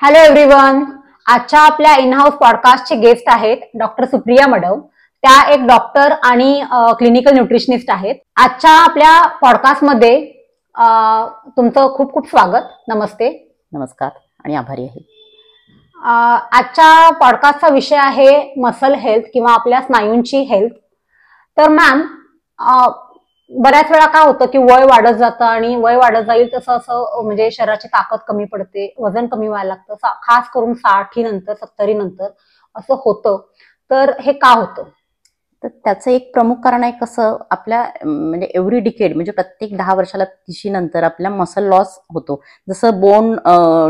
Hello everyone. आजच्या आपल्या in house पॉडकास्टचे guest आहेत डॉक्टर सुप्रिया मडव. त्या एक डॉक्टर आणि क्लिनिकल न्यूट्रिशनिस्ट आहेत. आजच्या आपल्या पॉडकास्टमध्ये तुमचं खूप खूप स्वागत. नमस्ते. नमस्कार आणि आभारी आहे. आजच्या पॉडकास्टचा विषय आहे मसल हेल्थ किंवा आपल्या स्नायूंची हेल्थ. तर मॅम, बऱ्याच वेळा काय होतं की वय वाढत जातं आणि वय वाढत जाईल तसं असं म्हणजे शरीराची ताकद कमी पडते, वजन कमी व्हायला लागतं, खास करून 60 नंतर 70 नंतर असं होतं. तर हे का होतं? तर त्याचं एक प्रमुख कारण आहे कसं आपल्या म्हणजे एव्हरी डिकेड म्हणजे प्रत्येक 10 वर्षाला 30 नंतर आपला मसल लॉस होतो. जसं बोन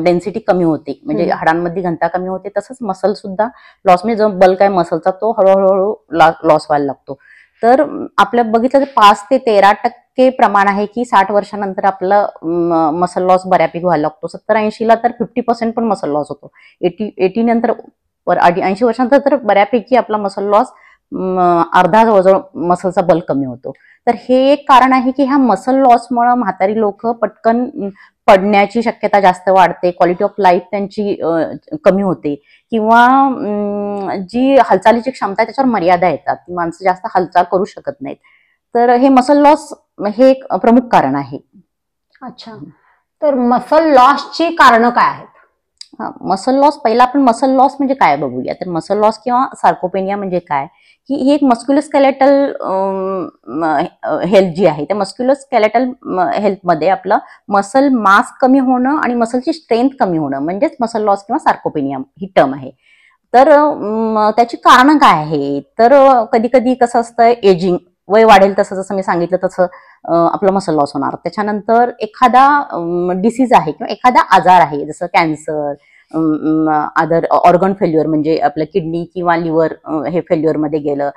डेन्सिटी कमी होते म्हणजे हाडांमध्ये घनता कमी होते, तसंच मसल सुद्धा लॉस म्हणजे जो बल्क आहे मसलचा तो हळूहळू लॉस व्हायला लागतो. तर आपल्या बघितलं तर 5 ते 13% प्रमाण आहे की 60 वर्षानंतर आपलं मसल लॉस बऱ्यापैकी व्हायला लागतो. 70-80ला तर 50% पण मसल लॉस होतो. 80 नंतर 80 वर्षानंतर तर बऱ्यापैकी आपला मसल लॉस अर्धा जवळजवळ मसलचा बल्क कमी होतो. तर हे एक कारण आहे की ह्या मसल लॉसमुळे म्हातारी लोक पटकन पडण्याची शक्यता जास्त वाढते, क्वालिटी ऑफ लाईफ त्यांची कमी होते किंवा जी हालचालीची क्षमता आहे त्याच्यावर मर्यादा येतात, माणसं जास्त हालचाल करू शकत नाहीत. तर हे मसल लॉस हे एक प्रमुख कारण आहे. अच्छा, तर मसल लॉसची कारणं काय आहेत? मसल लॉस, पहिला आपण मसल लॉस म्हणजे काय बघूया. तर मसल लॉस किंवा सार्कोपेनिया म्हणजे काय की ही एक मस्क्युलोस्केलेटल हेल्थ जी आहे त्या मस्क्युलोस्केलेटल हेल्थमध्ये आपलं मसल मास कमी होणं आणि मसलची स्ट्रेंथ कमी होणं म्हणजेच मसल लॉस किंवा सार्कोपेनिया ही टर्म आहे. तर त्याची कारणं काय आहे? तर कधी कधी कसं असतं, एजिंग वय वाढेल तसं जसं मी सांगितलं तसं आपलं मसल लॉस होणार. त्याच्यानंतर एखादा डिसीज आहे किंवा एखादा आजार आहे जसं कॅन्सर, अदर ऑर्गन फेल्युअर म्हणजे आपलं किडनी किंवा लिव्हर हे फेल्युअरमध्ये गेलं,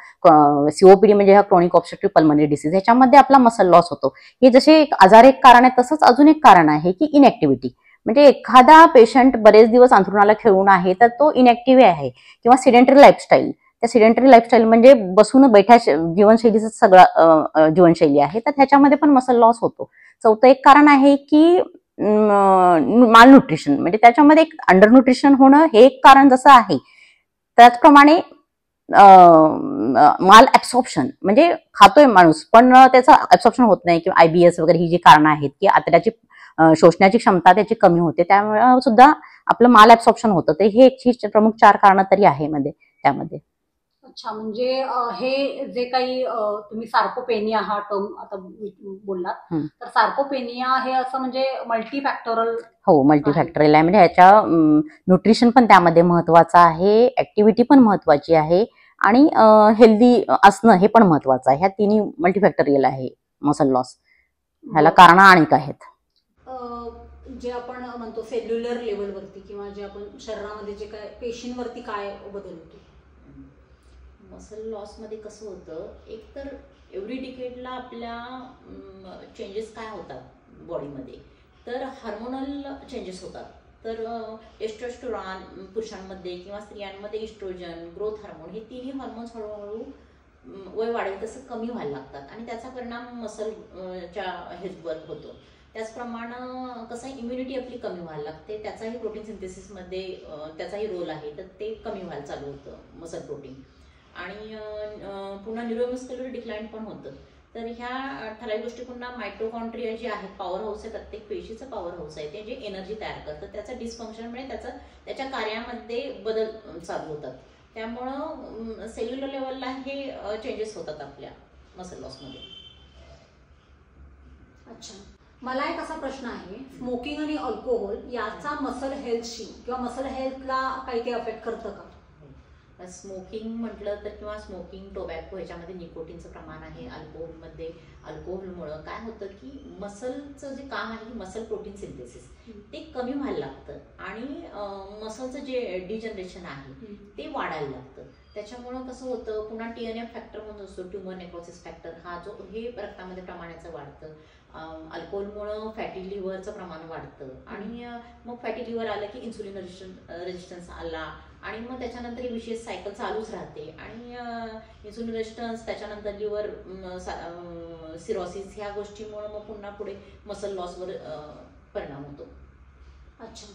सीओपीडी म्हणजे हा क्रोनिक ऑब्स्ट्रक्टिव्ह पल्मनरी डिसीज, ह्याच्यामध्ये आपला मसल लॉस होतो. हे जसे एक आजार एक कारण आहे तसंच अजून एक कारण आहे की इनॅक्टिव्हिटी. म्हणजे एखादा पेशंट बरेच दिवस अंथरुणाला खेळून आहे तर तो इनॅक्टिव्ह आहे किंवा सिडेंटरी लाईफस्टाईल. त्या सिडेंटरी लाईफस्टाईल म्हणजे बसून बैठ्या जीवनशैलीचं सगळं जीवनशैली आहे, तर त्याच्यामध्ये पण मसल लॉस होतो. चौथं एक कारण आहे की माल न्यूट्रिशन म्हणजे त्याच्यामध्ये एक अंडर न्यूट्रिशन होणं हे एक कारण जसं आहे, त्याचप्रमाणे माल ऍब्सॉर्प्शन म्हणजे खातोय माणूस पण त्याचं ऍब्सॉर्प्शन होत नाही किंवा IBS वगैरे ही जी कारणं आहेत की आतड्याची शोषण्याची क्षमता त्याची कमी होते, त्यामुळे सुद्धा आपलं माल ऍब्सॉर्प्शन होतं. तर हे एक प्रमुख 4 कारणं तरी आहे त्यामध्ये. अच्छा, म्हणजे हे जे काही तुम्ही सार्कोपेनिया हा टर्म आता बोललात, तर सार्कोपेनिया हे असं म्हणजे मल्टीफॅक्टोरल. हो, मल्टीफॅक्टोरल आहे. म्हणजे ह्याच्या न्यूट्रिशन पण त्यामध्ये महत्वाचं आहे, ऍक्टिव्हिटी पण महत्वाची आहे आणि हेल्दी असणं हे पण महत्वाचं आहे. ह्या तिन्ही मल्टीफॅक्टोरियल आहे मसल लॉस. ह्याला कारणं अनेक आहेत. जे आपण म्हणतो सेल्युलर लेवलवरती किंवा जे आपण शरीरामध्ये जे काय पेशींवरती काय बदल होतो? मसल लॉसमध्ये कसं होतं, एक तर एव्हरी डिकेडला आपल्या चेंजेस काय होतात बॉडीमध्ये, तर हार्मोनल चेंजेस होतात. तर टेस्टोस्टेरॉन पुरुषांमध्ये किंवा स्त्रियांमध्ये इस्ट्रोजन, ग्रोथ हार्मोन हे तिन्ही हार्मोन्स हळूहळू वय वाढेल तसं कमी व्हायला लागतात आणि त्याचा परिणाम मसलच्या हेल्थवर होतो. त्याचप्रमाणे कसं इम्युनिटी आपली कमी व्हायला लागते, त्याचाही प्रोटीन सिंथेसिसमध्ये त्याचाही रोल आहे, तर ते कमी व्हायला चालू होतं मसल प्रोटीन. आणि पुन्हा न्यूरोमस्क्युलर डिक्लाइन पण होतं. तर ह्या ठराविक गोष्टी पुन्हा मायटोकॉन्ड्रिया जे आहेत, पॉवर हाऊस आहे, प्रत्येक पेशीचं पॉवर हाऊस आहे, ते जे एनर्जी तयार करतं त्याचं डिस्फंक्शन म्हणजे त्याच्या कार्यामध्ये बदल चालू होतात. त्यामुळं सेल्युलर लेवलला हे चेंजेस होतात आपल्या मसल लॉसमध्ये. अच्छा, मला एक असा प्रश्न आहे, स्मोकिंग आणि अल्कोहोल याचा मसल हेल्थशी किंवा मसल हेल्थला काही अफेक्ट करतं का? स्मोकिंग म्हटलं तर किंवा स्मोकिंग, टोबॅको ह्याच्यामध्ये निकोटीनचं प्रमाण आहे. अल्कोहोलमध्ये अल्कोहोलमुळं काय होतं की मसलचं जे काम आहे मसल प्रोटीन सिंथेसिस ते कमी व्हायला लागतं आणि मसलचं जे डिजनरेशन आहे ते वाढायला लागतं. त्याच्यामुळं कसं होतं, पुन्हा TNF फॅक्टर म्हणून असतो, ट्युमर नेक्रोसिस फॅक्टर, हा जो हे रक्तामध्ये प्रमाणाचं वाढतं. अल्कोहोलमुळं फॅटी लिव्हरचं प्रमाण वाढतं आणि मग फॅटी लिव्हर आलं की इन्सुलिन रेजिस्टन्स आला आणि मग त्याच्यानंतर ही विशेष सायकल चालूच राहते आणि इन्सुलिन रेजिस्टन्स, त्याच्यानंतर लिव्हर सिरोसिस, ह्या गोष्टीमुळे मग पुन्हा पुढे मसल लॉसवर परिणाम होतो. अच्छा,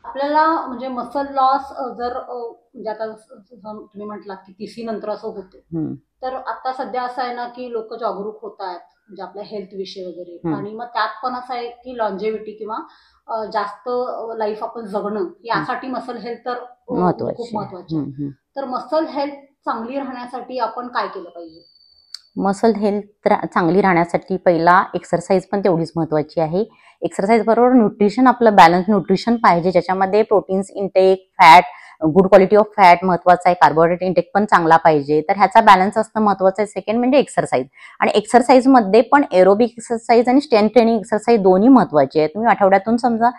आपल्याला म्हणजे मसल लॉस जर म्हणजे आता तुम्ही म्हटलात की TC नंतर असं होते, तर आता सध्या असं आहे ना की लोक जागरूक होत आहेत म्हणजे आपल्या हेल्थ विषयी वगैरे, आणि मग त्यात पण असं आहे की लॉन्जेव्हिटी किंवा जास्त लाईफ आपण जगणं यासाठी मसल हेल्थ तर खूप महत्वाची आहे. तर मसल हेल्थ चांगली राहण्यासाठी आपण काय केलं पाहिजे? मसल हेल्थ चांगली राहण्यासाठी पहिला एक्सरसाइज पण तेवढीच महत्वाची आहे. एक्सरसाइज बरोबर न्यूट्रिशन, आपलं बॅलन्स न्यूट्रिशन पाहिजे, ज्याच्यामध्ये proteins intake, fat, good quality of fat महत्वाचा आहे, कार्बोहायड्रेट इंटेक पण चांगला पाहिजे. तर ह्याचा बॅलन्स असणं महत्वाचं आहे. सेकंड म्हणजे एक्सरसाइज, आणि एक्सरसाइजमध्ये पण एरोबिक एक्सरसाइज आणि स्ट्रेंथ ट्रेनिंग एक्सरसाइज दोन्ही महत्वाची आहे. तुम्ही आठवड्यातून समजा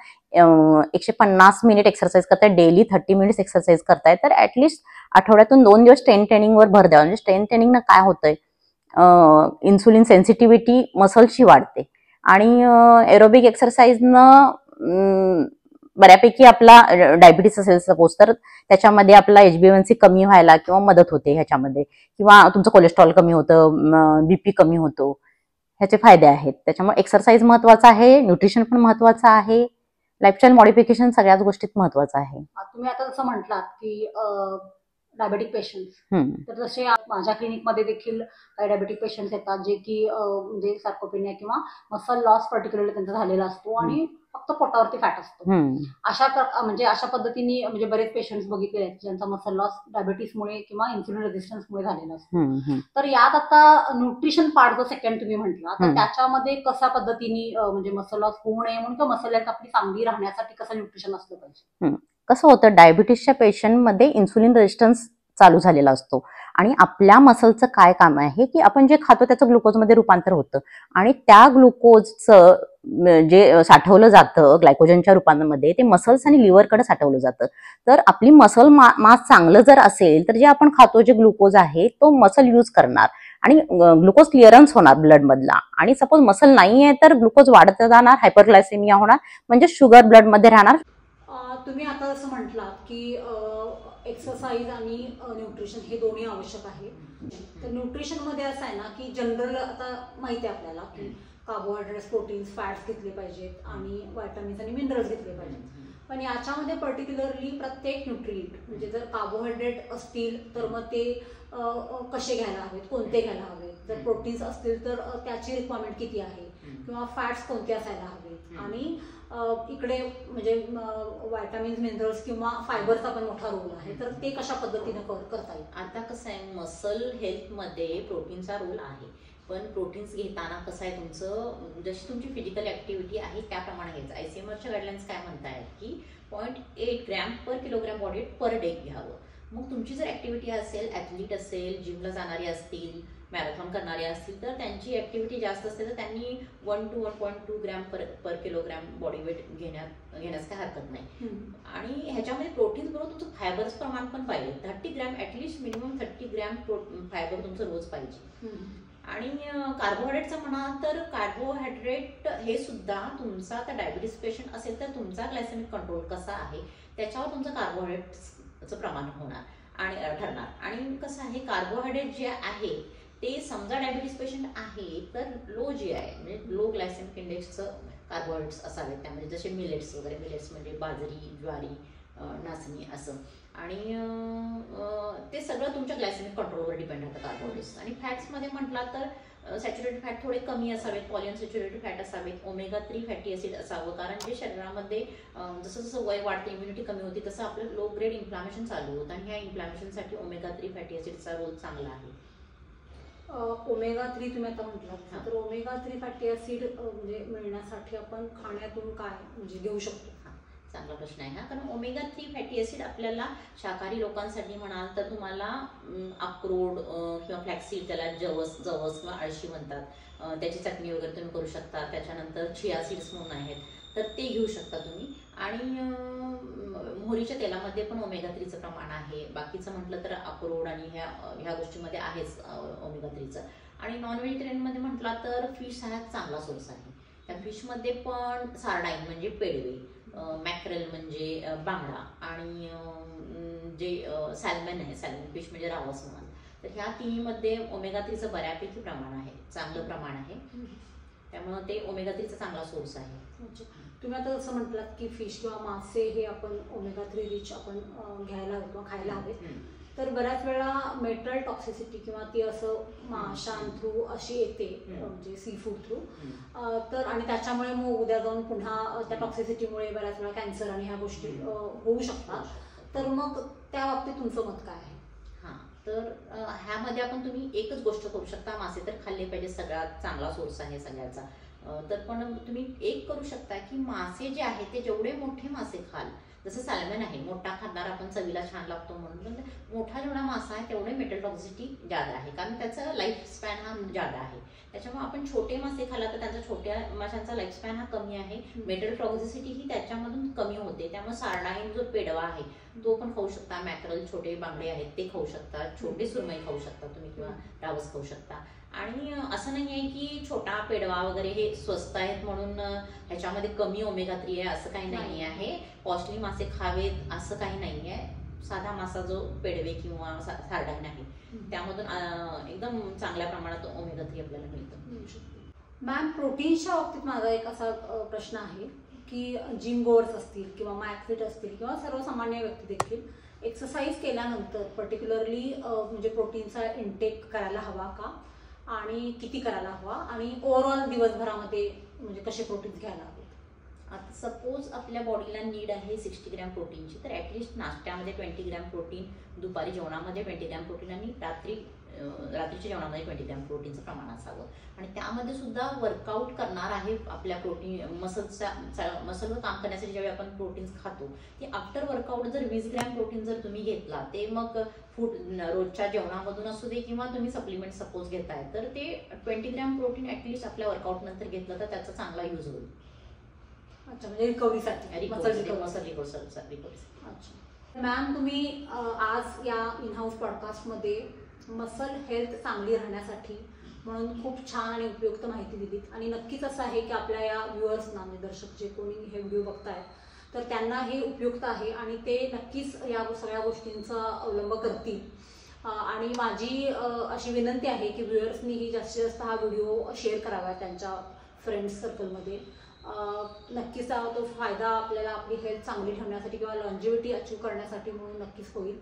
150 मिनिट एक्सरसाइज करताय, डेली 30 मिनिट्स एक्सरसाइज करताय, तर ऍटलिस्ट आठवड्यातून 2 दिवस स्ट्रेंथ ट्रेनिंगवर भर द्यावा. म्हणजे स्ट्रेंथ ट्रेनिंगनं काय होतंय, इन्सुलिन सेन्सिटिव्हिटी मसल्सची वाढते, आणि एरोबिक एक्सरसाइजनं बऱ्यापैकी आपला डायबिटीस असेल सपोज, तर त्याच्यामध्ये आपला HbA1c कमी व्हायला किंवा मदत होते ह्याच्यामध्ये, किंवा तुमचं कोलेस्ट्रॉल कमी होतं, BP कमी होतो, ह्याचे फायदे आहेत. त्याच्यामुळे एक्सरसाइज महत्वाचा आहे, न्यूट्रिशन पण महत्वाचं आहे, लाईफस्टाईल मॉडिफिकेशन सगळ्याच गोष्टीत महत्वाचं आहे. तुम्ही आता जसं म्हटलात की डायबेटिक पेशंट्स, तर जसे माझ्या क्लिनिकमध्ये देखील काही डायबेटिक पेशंट्स येतात जे की म्हणजे सार्कोपेनिया किंवा मसल लॉस पर्टिक्युलरली त्यांचा झालेला असतो आणि फक्त पोटावरती फॅट असतो. अशा पद्धतीने म्हणजे बरेच पेशंट्स बघितले आहेत ज्यांचा मसल लॉस डायबिटीसमुळे किंवा इन्सुलिन रेझिस्टन्समुळे झालेला असतो. तर यात आता न्यूट्रिशन पार्ट जो सेकंड तुम्ही म्हटला, तर त्याच्यामध्ये कशा पद्धतीने म्हणजे मसल लॉस होऊ नये म्हणून किंवा मसल हेल्थ आपली चांगली राहण्यासाठी कसं न्यूट्रिशन असलं पाहिजे? कसं होतं, डायबिटीसच्या पेशंटमध्ये इन्सुलिन रेजिस्टन्स चालू झालेला असतो, आणि आपल्या मसलचं काय काम आहे की आपण जे खातो त्याचं ग्लुकोजमध्ये रूपांतर होतं, आणि त्या ग्लुकोजचं जे साठवलं जातं ग्लायकोजनच्या रूपांमध्ये, ते मसल्स आणि लिव्हरकडे साठवलं जातं. तर आपली मसल मास चांगलं जर असेल तर जे आपण खातो जे ग्लुकोज आहे तो मसल यूज करणार आणि ग्लुकोज क्लिअरन्स होणार ब्लडमधला, आणि सपोज मसल नाही आहे तर ग्लुकोज वाढत जाणार, हायपरग्लायसेमिया होणार, म्हणजे शुगर ब्लडमध्ये राहणार. तुम्ही आता जसं म्हटलात की एक्सरसाइज आणि न्यूट्रिशन हे दोन्ही आवश्यक आहे. तर न्यूट्रिशनमध्ये असं आहे ना की जनरल आता माहिती आहे आपल्याला की कार्बोहायड्रेट्स, प्रोटीन्स, फॅट्स घेतले पाहिजेत आणि व्हायटामिन्स आणि मिनरल्स घेतले पाहिजेत. पण याच्यामध्ये पर्टिक्युलरली प्रत्येक न्यूट्रिएंट म्हणजे जर कार्बोहायड्रेट असतील तर मग ते कसे घ्यायला हवेत, कोणते घ्यायला हवेत, जर प्रोटीन्स असतील तर त्याची रिक्वायरमेंट किती आहे, किंवा फॅट्स कोणते असायला हवेत, आणि इकडे म्हणजे व्हायटामिन्स, मिनरल्स किंवा फायबरचा पण मोठा रोल आहे, तर ते कशा पद्धतीने करता येईल? आता कसं आहे, मसल हेल्थमध्ये प्रोटीनचा रोल आहे, पण प्रोटीन्स घेताना कसं आहे, तुमचं जशी तुमची फिजिकल ऍक्टिव्हिटी आहे त्याप्रमाणे घ्यायचं. ICMRच्या गाईडलाईन्स काय म्हणतायत की 0.8 gram per kilogram body weight per day घ्यावं. मग तुमची जर ऍक्टिव्हिटी असेल, ॲथलीट असेल, जिमला जाणारी असतील, मॅरेथॉन करणारे असतील, तर त्यांची ऍक्टिव्हिटी जास्त असते तर त्यांनी 1 to 1.2 gram per kilogram body weight घेण्यास काय हरकत नाही. आणि ह्याच्यामध्ये प्रोटीन बरोबर तुमचं फायबरचं प्रमाण पण पाहिजे. 30 gram at least minimum 30 gram fibre तुमचं रोज पाहिजे. आणि कार्बोहायड्रेटचं म्हणा तर कार्बोहायड्रेट हे सुद्धा तुमचा आता डायबिटीस पेशंट असेल तर तुमचा ग्लायसेमिक कंट्रोल कसा आहे त्याच्यावर तुमचं कार्बोहायड्रेटचं प्रमाण होणार आणि ठरणार. आणि कसं आहे, कार्बोहायड्रेट जे आहे ते समजा डायबिटीस पेशंट आहे तर लो जे आहे म्हणजे लो ग्लायसेमिक इंडेक्सचं कार्बोहायड्रेट्स असावेत त्यामध्ये, जसे मिलेट्स वगैरे. मिलेट्स म्हणजे बाजरी, ज्वारी, नाचणी असं. आणि ते सगळं तुमच्या ग्लायसेमिक कंट्रोलवर डिपेंड राहतं कार्बोहायड्रेट्स. आणि फॅट्समध्ये म्हटला तर सॅच्युरेटेड फॅट थोडे कमी असावेत, पॉलिअनसॅच्युरेटेड फॅट असावेत, omega-3 फॅटी ॲसिड असावं, कारण जे शरीरामध्ये जसं जसं वय वाढते, इम्युनिटी कमी होती, तसं आपलं लो ग्रेड इन्फ्लामेशन चालू होतं, आणि ह्या इन्फ्लामेशनसाठी omega-3 फॅटी ॲसिडचा रोल चांगला आहे. omega-3 तुम्ही आता म्हटलात, तर omega-3 फॅटी ॲसिड म्हणजे मिळण्यासाठी आपण खाण्यातून काय म्हणजे घेऊ शकतो? चांगला प्रश्न आहे हा, कारण omega-3 फॅटी ॲसिड आपल्याला शाकाहारी लोकांसाठी म्हणाल तर तुम्हाला अक्रोड किंवा फ्लॅक्सीड, त्याला जवस किंवा अळशी म्हणतात, त्याची चटणी वगैरे तुम्ही करू शकता. त्याच्यानंतर चिया सीड्स म्हणून आहेत तर ते घेऊ शकता तुम्ही. आणि मोहरीच्या तेलामध्ये पण omega-3चं प्रमाण आहे. बाकीचं म्हटलं तर अक्रोड आणि ह्या गोष्टीमध्ये आहेच omega-3चं. आणि नॉन व्हेजिटेरियनमध्ये म्हटला तर फिश हा चांगला सोर्स आहे. त्या फिशमध्ये पण सार्डाईन म्हणजे पेडवे, मॅक्रेल म्हणजे बांगडा, आणि जे सॅल्मन आहे, सॅल्मन फिश म्हणजे रावस म्हणाल, तर ह्या तिन्हीमध्ये omega-3चं बऱ्यापैकी प्रमाण आहे, चांगलं प्रमाण आहे. त्यामुळे ते omega-3चा चांगला सोर्स आहे. तुम्ही आता जसं म्हटलात की फिश किंवा मासे हे आपण ओमेगा 3 रिच आपण घ्यायला हवे किंवा खायला हवे, तर बऱ्याच वेळा मेटल टॉक्सिसिटी किंवा ती असं माशां थ्रू अशी येते, म्हणजे सी फूड थ्रू, तर आणि त्याच्यामुळे मग उद्या जाऊन पुन्हा त्या टॉक्सिसिटीमुळे बऱ्याच वेळा कॅन्सर आणि ह्या गोष्टी होऊ शकतात. तर मग त्या बाबतीत तुमचं मत काय आहे? हां, तर ह्यामध्ये आपण तुम्ही एकच गोष्ट करू शकता, मासे तर खाल्ले पाहिजे, सगळ्यात चांगला सोर्स आहे सगळ्याचा. तर पण तुम्ही एक करू शकता की मासे जे आहेत ते जेवढे मोठे मासे खाल, जसं सॅल्मन आहे, मोठा खाणार आपण, चवीला छान लागतो म्हणून, मोठा जेवढा मासा आहे तेवढे मेटल टॉक्सिसिटी जादा आहे, कारण त्याचा लाईफ स्पॅन हा जादा आहे. त्याच्यामुळे आपण छोटे मासे खाल्ला तर त्यांचा छोट्या माशांचा लाईफ स्पॅन हा कमी आहे, मेटल टॉक्सिसिटी ही त्याच्यामधून कमी होते. त्यामुळे सार्डाईन जो पेडवा आहे तो पण खाऊ शकता, मॅक्रल छोटे बांगडे आहेत ते खाऊ शकता, छोटे सुरमई खाऊ शकता तुम्ही किंवा रावस खाऊ शकता. आणि असं नाही आहे की छोटा पेडवा वगैरे हे स्वस्त आहेत म्हणून ह्याच्यामध्ये कमी ओमेगा 3 आहे असं काही नाही आहे. कॉस्टली मासे खावेत असं काही नाही आहे. साधा मासा जो पेडवे किंवा सार्डाईन आहे त्यामधून एकदम चांगल्या प्रमाणात ओमेगा 3 आपल्याला मिळतं. मॅम, प्रोटीनच्या बाबतीत माझा एक असा प्रश्न आहे की जिम गोअर्स असतील किंवा मॅथलीट असतील किंवा सर्वसामान्य व्यक्ती देखील एक्सरसाइज केल्यानंतर पर्टिक्युलरली म्हणजे प्रोटीनचा इंटेक करायला हवा का, आणि किती करायला हवा, आणि ओव्हरऑल दिवसभरामध्ये म्हणजे कसे प्रोटीन्स घ्यायला हवे? आता सपोज आपल्या बॉडीला नीड आहे 60 ग्रॅम प्रोटीनची, तर ॲटलिस्ट नाश्त्यामध्ये 20 ग्रॅम प्रोटीन, दुपारी जेवणामध्ये 20 ग्रॅम प्रोटीन आणि रात्रीच्या जेवणामध्ये 20 ग्रॅम प्रोटीनचं प्रमाण असावं. आणि त्यामध्ये सुद्धा वर्कआउट करणार आहे आपल्या प्रोटीन मसलवर काम करण्यासाठी ज्यावेळी आपण प्रोटीन्स खातो ते आफ्टर वर्कआउट जर 20 ग्रॅम प्रोटीन जर तुम्ही घेतला, ते मग फूड रोजच्या जेवणामधून असू दे किंवा तुम्ही सप्लिमेंट सपोज घेताय, तर ते 20 ग्रॅम प्रोटीन ॲटलिस्ट आपल्या वर्कआउट नंतर घेतलं तर त्याचा चांगला यूज होईल. अच्छा, म्हणजे रिकव्हरीसाठी. अच्छा मॅम, तुम्ही आज या इनहाऊस पॉडकास्टमध्ये मसल हेल्थ चांगली राहण्यासाठी म्हणून खूप छान आणि उपयुक्त माहिती दिलीत. आणि नक्कीच असं आहे की आपल्या या व्ह्युअर्सना, म्हणजे दर्शक जे कोणी हे व्हिडिओ बघतायत तर त्यांना हे उपयुक्त आहे आणि ते नक्कीच या सगळ्या गोष्टींचा अवलंब करतील. आणि माझी अशी विनंती आहे की व्ह्युअर्सनीही जास्तीत जास्त हा व्हिडिओ शेअर करावा त्यांच्या फ्रेंड्स सर्कलमध्ये. नक्कीच तो फायदा आपल्याला आपली हेल्थ चांगली ठेवण्यासाठी किंवा लॉन्जिव्हिटी अचीव करण्यासाठी म्हणून नक्कीच होईल.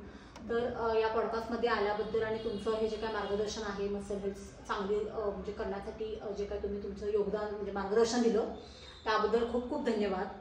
तर या पॉडकास्टमध्ये आल्याबद्दल आणि तुमचं हे जे काय मार्गदर्शन आहे मसल हेल्थ चांगली म्हणजे करण्यासाठी जे काय तुम्ही तुमचं योगदान म्हणजे मार्गदर्शन दिलं त्याबद्दल खूप खूप धन्यवाद.